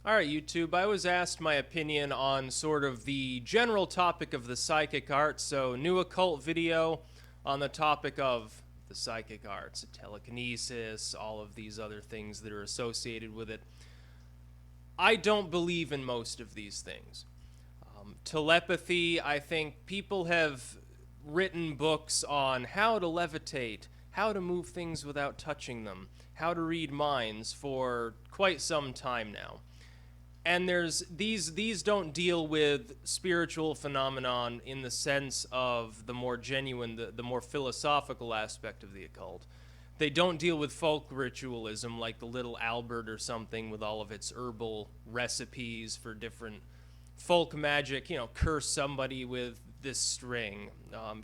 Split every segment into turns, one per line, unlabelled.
All right, YouTube, I was asked my opinion on sort of the general topic of the psychic arts, so new occult video on the topic of the psychic arts, telekinesis, all of these other things that are associated with it. I don't believe in most of these things. Telepathy, I think people have written books on how to levitate, how to move things without touching them, how to read minds for quite some time now. And there's these don't deal with spiritual phenomenon in the sense of the more genuine, the more philosophical aspect of the occult. They don't deal with folk ritualism like the Little Albert or something with all of its herbal recipes for different folk magic, curse somebody with this string,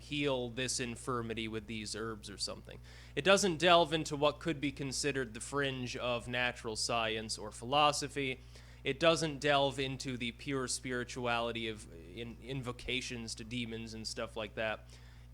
heal this infirmity with these herbs or something. It doesn't delve into what could be considered the fringe of natural science or philosophy. It doesn't delve into the pure spirituality of invocations to demons and stuff like that.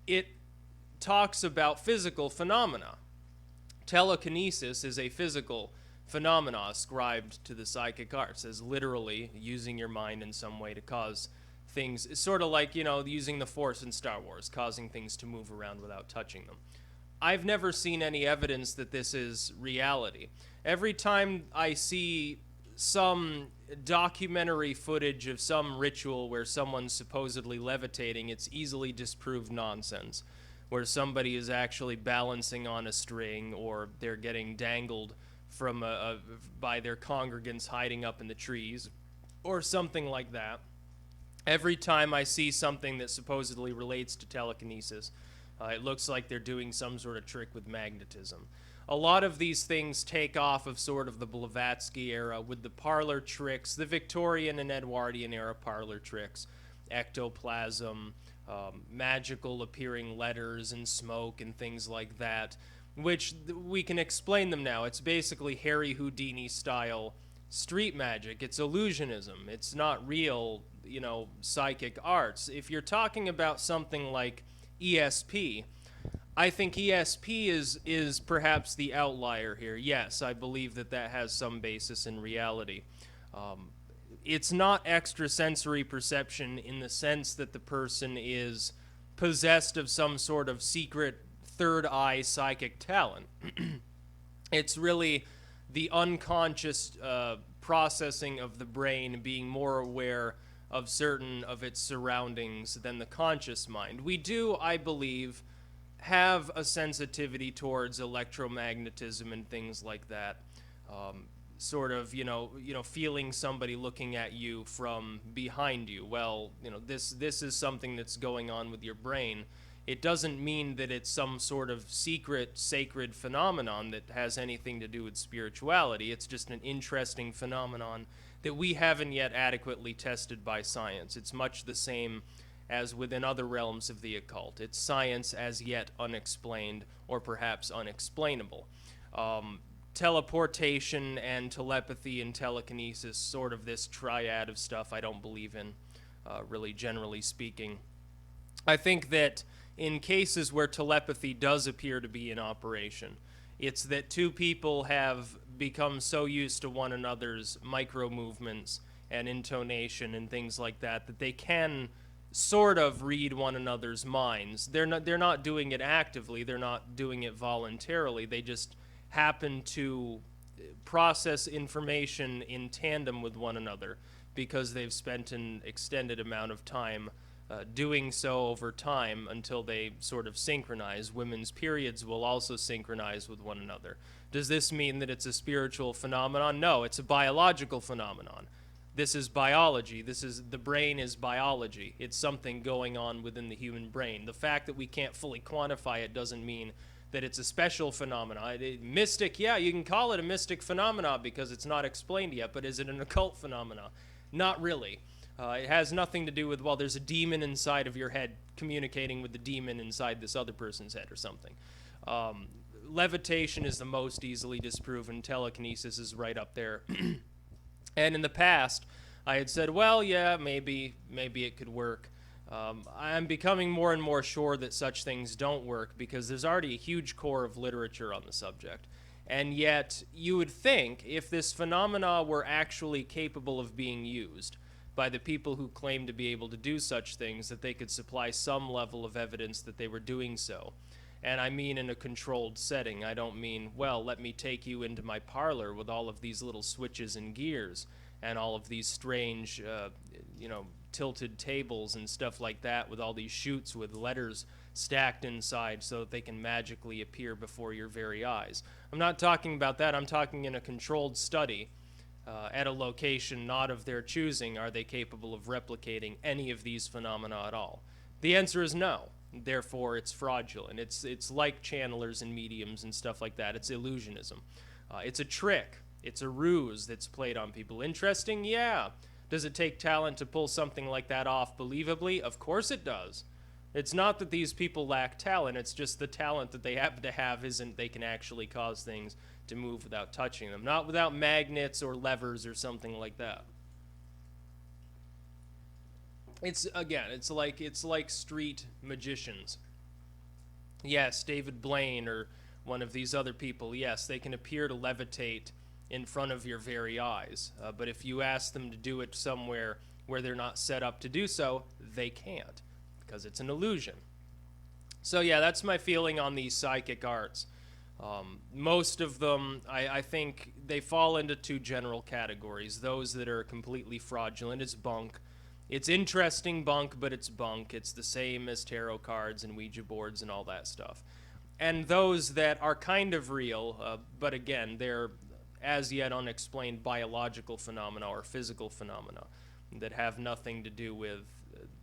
It talks about physical phenomena. Telekinesis is a physical phenomena ascribed to the psychic arts as literally using your mind in some way to cause things. It's sort of like, using the Force in Star Wars, causing things to move around without touching them. I've never seen any evidence that this is reality. Every time I see some documentary footage of some ritual where someone's supposedly levitating, it's easily disproved nonsense, where somebody is actually balancing on a string or they're getting dangled from by their congregants hiding up in the trees or something like that. Every time I see something that supposedly relates to telekinesis, it looks like they're doing some sort of trick with magnetism. A lot of these things take off of sort of the Blavatsky era with the parlor tricks, the Victorian and Edwardian era parlor tricks, ectoplasm, magical appearing letters and smoke and things like that, which we can explain them now. It's basically Harry Houdini style street magic. It's illusionism. It's not real, psychic arts. If you're talking about something like ESP, I think ESP is perhaps the outlier here. Yes, I believe that has some basis in reality. It's not extrasensory perception in the sense that the person is possessed of some sort of secret third eye psychic talent. It's really the unconscious processing of the brain being more aware of certain of its surroundings than the conscious mind. We do, I believe, have a sensitivity towards electromagnetism and things like that. Sort of, feeling somebody looking at you from behind you. Well, this is something that's going on with your brain. It doesn't mean that it's some sort of secret, sacred phenomenon that has anything to do with spirituality. It's just an interesting phenomenon that we haven't yet adequately tested by science. It's much the same as within other realms of the occult. It's science as yet unexplained or perhaps unexplainable. Teleportation and telepathy and telekinesis, sort of this triad of stuff, I don't believe in, really generally speaking. I think that in cases where telepathy does appear to be in operation, it's that two people have become so used to one another's micro movements and intonation and things like that that they can sort of read one another's minds. They're not doing it actively, they're not doing it voluntarily, they just happen to process information in tandem with one another because they've spent an extended amount of time doing so over time until they sort of synchronize. Women's periods will also synchronize with one another. Does this mean that it's a spiritual phenomenon? No, it's a biological phenomenon. This is biology. The brain is biology. It's something going on within the human brain. The fact that we can't fully quantify it doesn't mean that it's a special phenomenon. Mystic, yeah, you can call it a mystic phenomenon because it's not explained yet, but is it an occult phenomenon? Not really. It has nothing to do with, well, there's a demon inside of your head communicating with the demon inside this other person's head or something. Levitation is the most easily disproven. Telekinesis is right up there. And in the past, I had said, well, yeah, maybe it could work. I'm becoming more and more sure that such things don't work because there's already a huge core of literature on the subject. And yet, you would think if this phenomena were actually capable of being used by the people who claim to be able to do such things, that they could supply some level of evidence that they were doing so. And I mean in a controlled setting. I don't mean, well, let me take you into my parlor with all of these little switches and gears and all of these strange, tilted tables and stuff like that with all these chutes with letters stacked inside so that they can magically appear before your very eyes. I'm not talking about that. I'm talking in a controlled study at a location not of their choosing. Are they capable of replicating any of these phenomena at all? The answer is no. Therefore, it's fraudulent. It's like channelers and mediums and stuff like that. It's illusionism. It's a trick. It's a ruse that's played on people. Interesting? Yeah. Does it take talent to pull something like that off believably? Of course it does. It's not that these people lack talent. It's just the talent that they happen to have isn't they can actually cause things to move without touching them. Not without magnets or levers or something like that. It's like street magicians. Yes, David Blaine or one of these other people, yes, they can appear to levitate in front of your very eyes. But if you ask them to do it somewhere where they're not set up to do so, they can't, because it's an illusion. So yeah, that's my feeling on these psychic arts. Most of them, I think they fall into two general categories. Those that are completely fraudulent, it's bunk. It's interesting bunk, but it's bunk. It's the same as tarot cards and Ouija boards and all that stuff. And those that are kind of real, but again, they're as yet unexplained biological phenomena or physical phenomena that have nothing to do with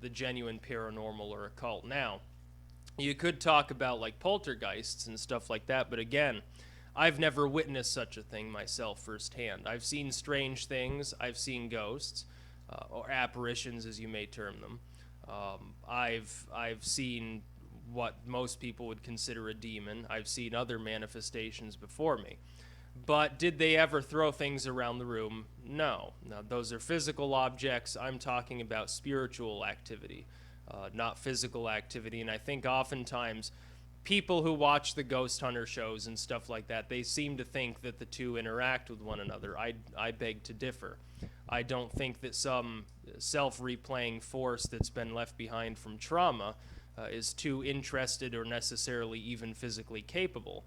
the genuine paranormal or occult. Now, you could talk about like poltergeists and stuff like that, but again, I've never witnessed such a thing myself firsthand. I've seen strange things. I've seen ghosts. Or apparitions, as you may term them. I've seen what most people would consider a demon. I've seen other manifestations before me. But did they ever throw things around the room? No. Now, those are physical objects. I'm talking about spiritual activity, not physical activity. And I think oftentimes people who watch the ghost hunter shows and stuff like that, they seem to think that the two interact with one another. I beg to differ. I don't think that some self-replaying force that's been left behind from trauma is too interested or necessarily even physically capable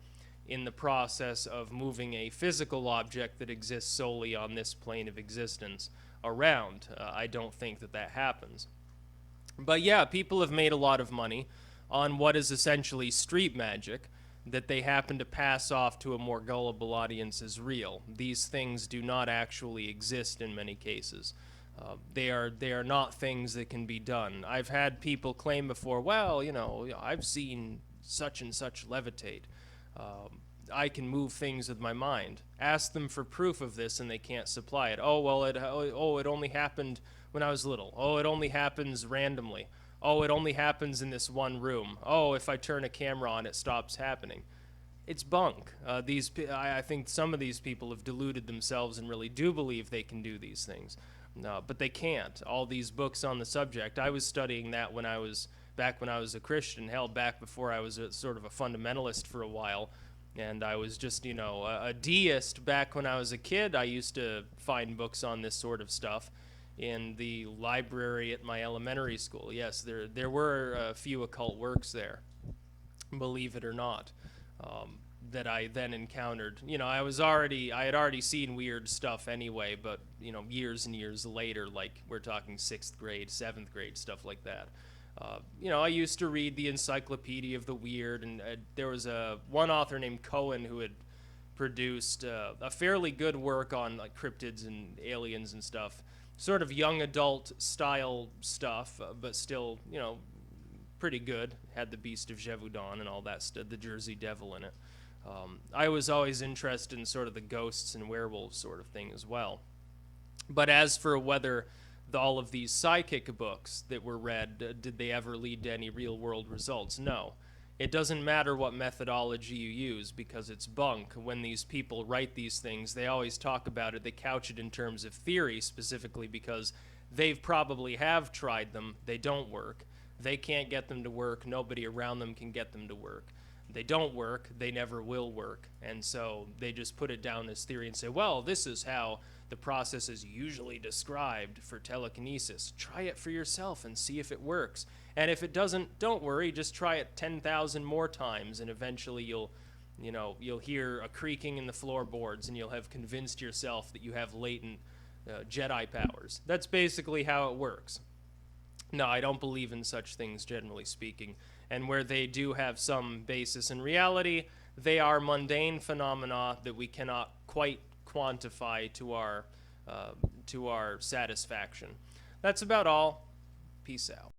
in the process of moving a physical object that exists solely on this plane of existence around. I don't think that that happens. But yeah, people have made a lot of money on what is essentially street magic that they happen to pass off to a more gullible audience as real. These things do not actually exist in many cases. They are not things that can be done. I've had people claim before, well, I've seen such and such levitate. I can move things with my mind. Ask them for proof of this and they can't supply it. Oh, well, it only happened when I was little. Oh, it only happens randomly. Oh, it only happens in this one room. Oh, if I turn a camera on, it stops happening. It's bunk. I think some of these people have deluded themselves and really do believe they can do these things. No, but they can't. All these books on the subject, I was studying that back when I was a Christian, hell, back before I was sort of a fundamentalist for a while. And I was just, a deist back when I was a kid. I used to find books on this sort of stuff in the library at my elementary school. Yes, there were a few occult works there, believe it or not, that I then encountered. I had already seen weird stuff anyway, but years and years later, like we're talking 6th grade, 7th grade, stuff like that. I used to read the Encyclopedia of the Weird, and there was one author named Cohen who had produced a fairly good work on like cryptids and aliens and stuff. Sort of young adult style stuff, but still, pretty good. Had the Beast of Gévaudan and all that stuff, the Jersey Devil in it. I was always interested in sort of the ghosts and werewolves sort of thing as well. But as for whether all of these psychic books that were read, did they ever lead to any real world results? No. It doesn't matter what methodology you use because it's bunk. When these people write these things, they always talk about it. They couch it in terms of theory specifically because they've probably have tried them. They don't work. They can't get them to work. Nobody around them can get them to work. they don't work, they never will work. And so they just put it down this theory and say, well, this is how the process is usually described for telekinesis. Try it for yourself and see if it works. And if it doesn't, don't worry, just try it 10,000 more times, and eventually you'll hear a creaking in the floorboards, and you'll have convinced yourself that you have latent Jedi powers. That's basically how it works. No, I don't believe in such things, generally speaking. And where they do have some basis in reality, they are mundane phenomena that we cannot quite quantify to our satisfaction. That's about all. Peace out.